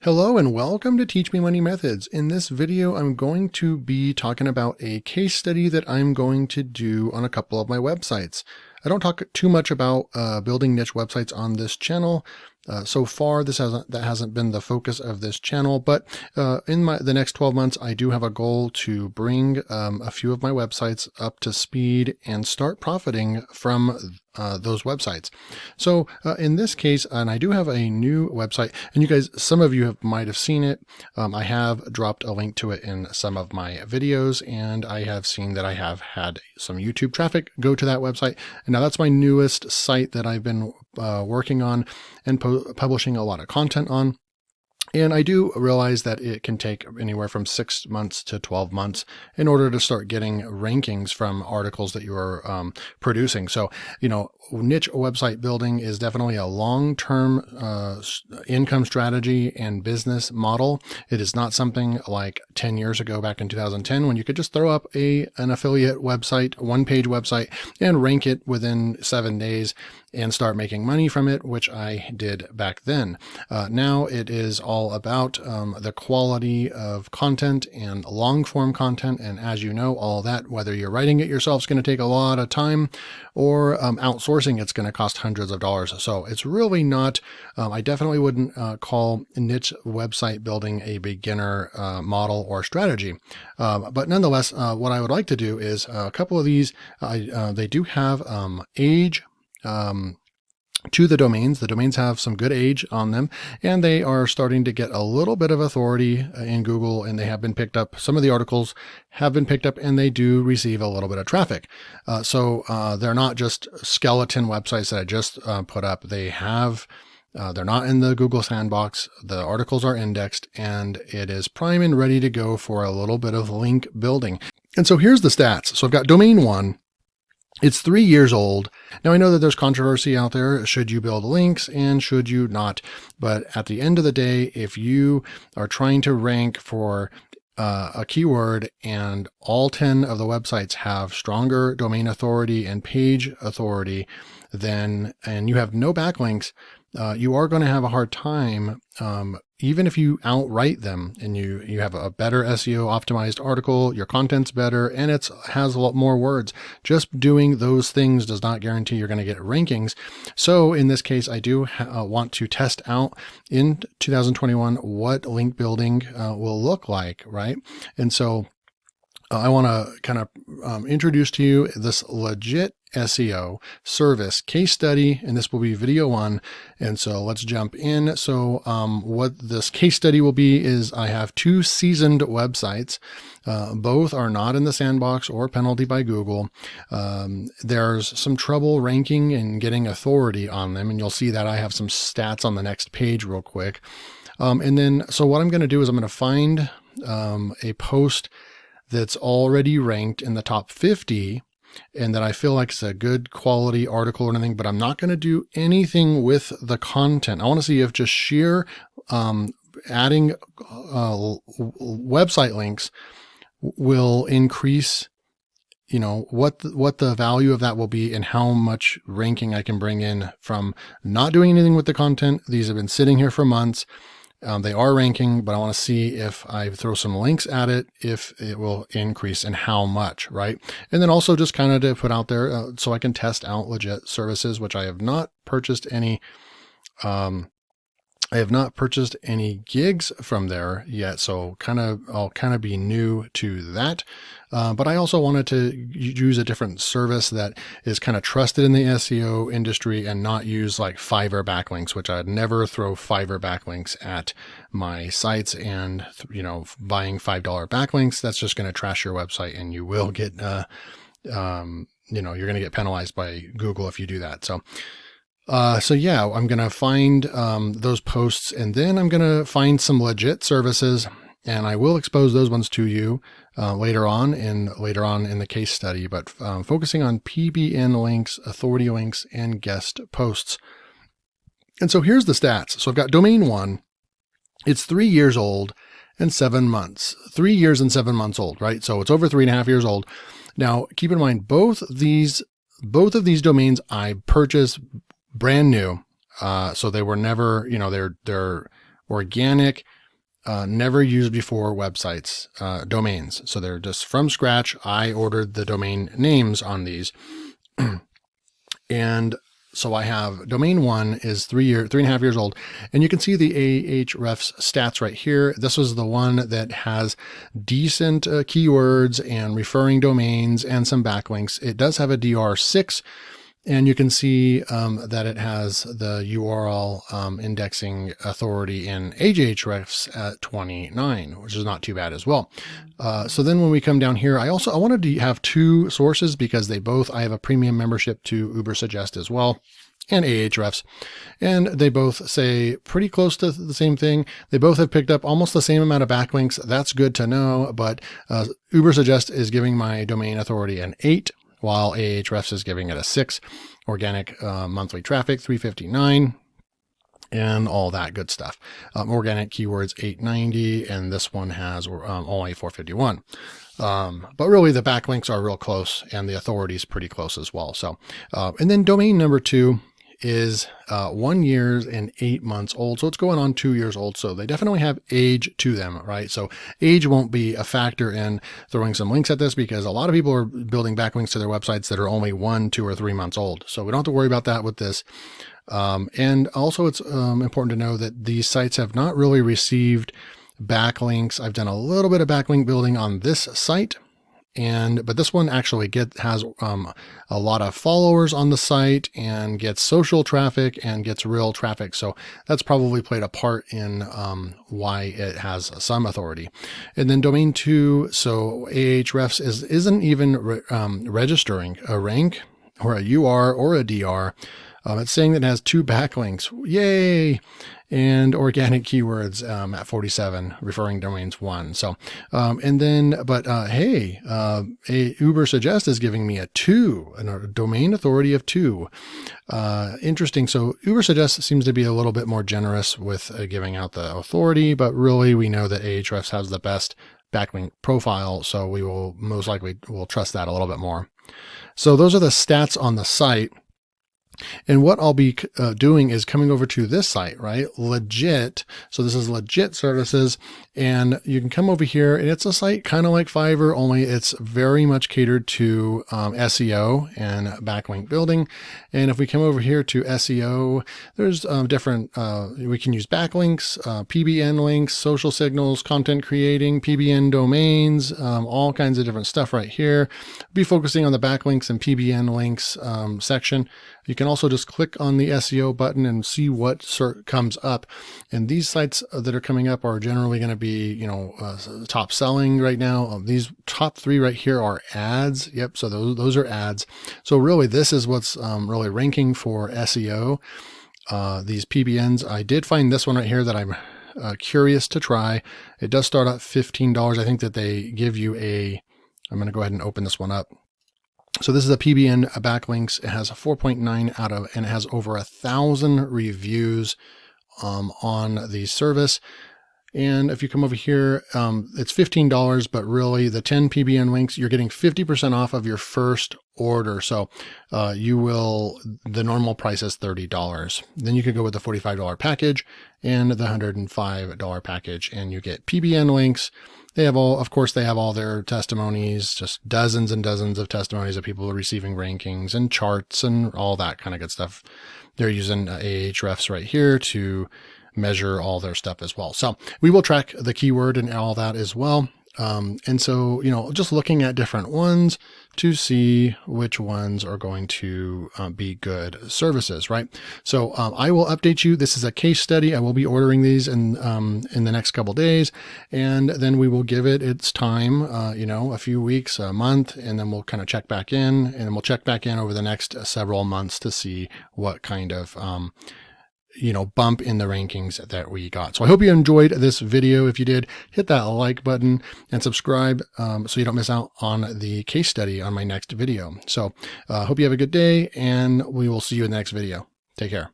Hello and welcome to Teach Me Money Methods. In this video, I'm going to be talking about a case study that I'm going to do on a couple of my websites. I don't talk too much about building niche websites on this channel. So far, that hasn't been the focus of this channel, but in the next 12 months, I do have a goal to bring a few of my websites up to speed and start profiting from those websites. So in this case, and I do have a new website, and you guys, some of you might have seen it. I have dropped a link to it in some of my videos, and I have seen that I have had some YouTube traffic go to that website. And now that's my newest site that I've been working on and publishing a lot of content on. And I do realize that it can take anywhere from 6 months to 12 months in order to start getting rankings from articles that you are producing. So, niche website building is definitely a long-term income strategy and business model. It is not something like 10 years ago, back in 2010, when you could just throw up an affiliate website, one-page website, and rank it within 7 days and start making money from it, which I did back then. Now it is all about the quality of content and long-form content. And as you know, all that, whether you're writing it yourself, is going to take a lot of time, or outsourcing it's going to cost hundreds of dollars. So it's really not, I definitely wouldn't call niche website building a beginner model or strategy. But nonetheless, what I would like to do is a couple of these, they do have age to the domains. The domains have some good age on them, and they are starting to get a little bit of authority in Google, and they have been picked up. Some of the articles have been picked up, and they do receive a little bit of traffic. So they're not just skeleton websites that I just put up. They have they're not in the Google sandbox. The articles are indexed, and it is prime and ready to go for a little bit of link building. And so here's the stats. So I've got domain 1. It's 3 years old. Now I know that there's controversy out there. Should you build links and should you not? But at the end of the day, if you are trying to rank for a keyword and all 10 of the websites have stronger domain authority and page authority, and you have no backlinks, you are going to have a hard time, even if you outright them and you have a better SEO optimized article, your content's better, and it has a lot more words. Just doing those things does not guarantee you're going to get rankings. So in this case, I do want to test out in 2021 what link building will look like, right? And so I want to kind of introduce to you this Legiit SEO service case study, and this will be video 1. And so let's jump in. So what this case study will be is I have 2 seasoned websites. Both are not in the sandbox or penalty by Google. There's some trouble ranking and getting authority on them, and you'll see that I have some stats on the next page real quick. And then, so what I'm going to do is I'm going to find a post that's already ranked in the top 50 and that I feel like it's a good quality article or anything, but I'm not going to do anything with the content. I want to see if just sheer adding website links will increase, what the value of that will be and how much ranking I can bring in from not doing anything with the content. These have been sitting here for months. They are ranking, but I want to see if I throw some links at it, if it will increase and how much, right? And then also just kind of to put out there so I can test out Legiit services, which I have not purchased any. I have not purchased any gigs from there yet, so I'll kind of be new to that. But I also wanted to use a different service that is kind of trusted in the SEO industry and not use like Fiverr backlinks, which I'd never throw Fiverr backlinks at my sites. And, buying $5 backlinks, that's just going to trash your website, and you will get, you're going to get penalized by Google if you do that. So yeah, I'm going to find those posts, and then I'm going to find some Legiit services, and I will expose those ones to you later on in the case study, but focusing on PBN links, authority links, and guest posts. And so here's the stats. So I've got domain 1. It's 3 years old and 7 months. 3 years and 7 months old, right? So it's over 3.5 years old. Now, keep in mind, both of these domains I purchased brand new. So they were never, they're organic, never used before websites, domains. So they're just from scratch. I ordered the domain names on these. And so I have domain 1 is 3.5 years old, and you can see the Ahrefs stats right here. This was the one that has decent keywords and referring domains and some backlinks. It does have a DR6, and you can see that it has the URL indexing authority in Ahrefs at 29, which is not too bad as well. So then when we come down here, I wanted to have 2 sources because I have a premium membership to Ubersuggest as well, and Ahrefs, and they both say pretty close to the same thing. They both have picked up almost the same amount of backlinks. That's good to know, but Ubersuggest is giving my domain authority an 8, while Ahrefs is giving it a 6. Organic monthly traffic, 359, and all that good stuff. Organic keywords, 890, and this one has only 451. But really the backlinks are real close, and the authority is pretty close as well. So, and then domain number 2 is 1 year and 8 months old. So it's going on 2 years old. So they definitely have age to them, right? So age won't be a factor in throwing some links at this, because a lot of people are building backlinks to their websites that are only 1, 2, or 3 months old. So we don't have to worry about that with this. And also it's important to know that these sites have not really received backlinks. I've done a little bit of backlink building on this site, but this one actually has a lot of followers on the site and gets social traffic and gets real traffic. So that's probably played a part in why it has some authority. And then domain 2, so Ahrefs isn't even registering a rank or a UR or a DR. It's saying that it has 2 backlinks. Yay! And organic keywords at 47, referring domains 1. So, and then, but hey, Ubersuggest is giving me a 2, a domain authority of 2. Interesting. So Ubersuggest seems to be a little bit more generous with giving out the authority, but really we know that Ahrefs has the best backlink profile, so we will most likely trust that a little bit more. So those are the stats on the site. And what I'll be doing is coming over to this site, right? Legiit. So this is Legiit Services, and you can come over here, and it's a site kind of like Fiverr, only it's very much catered to SEO and backlink building. And if we come over here to SEO, there's different, we can use backlinks, PBN links, social signals, content creating, PBN domains, all kinds of different stuff right here. I'll be focusing on the backlinks and PBN links section. You can also just click on the SEO button and see what comes up. And these sites that are coming up are generally going to be, top selling right now. These top 3 right here are ads. Yep. So those are ads. So really this is what's really ranking for SEO. These PBNs, I did find this one right here that I'm curious to try. It does start at $15. I think that they give you I'm going to go ahead and open this one up. So this is a PBN backlinks. It has a 4.9 and it has over 1,000 reviews on the service. And if you come over here, it's $15, but really the 10 PBN links, you're getting 50% off of your first order. So the normal price is $30. Then you could go with the $45 package and the $105 package, and you get PBN links. They have of course, they have all their testimonies, just dozens and dozens of testimonies of people receiving rankings and charts and all that kind of good stuff. They're using Ahrefs right here to measure all their stuff as well. So we will track the keyword and all that as well. And so, just looking at different ones to see which ones are going to be good services, right? So I will update you. This is a case study. I will be ordering these in the next couple days, and then we will give it its time, a few weeks, a month, and then we'll kind of check back in, and then we'll check back in over the next several months to see what kind of bump in the rankings that we got. So I hope you enjoyed this video. If you did, hit that like button and subscribe so you don't miss out on the case study on my next video. So hope you have a good day, and we will see you in the next video. Take care.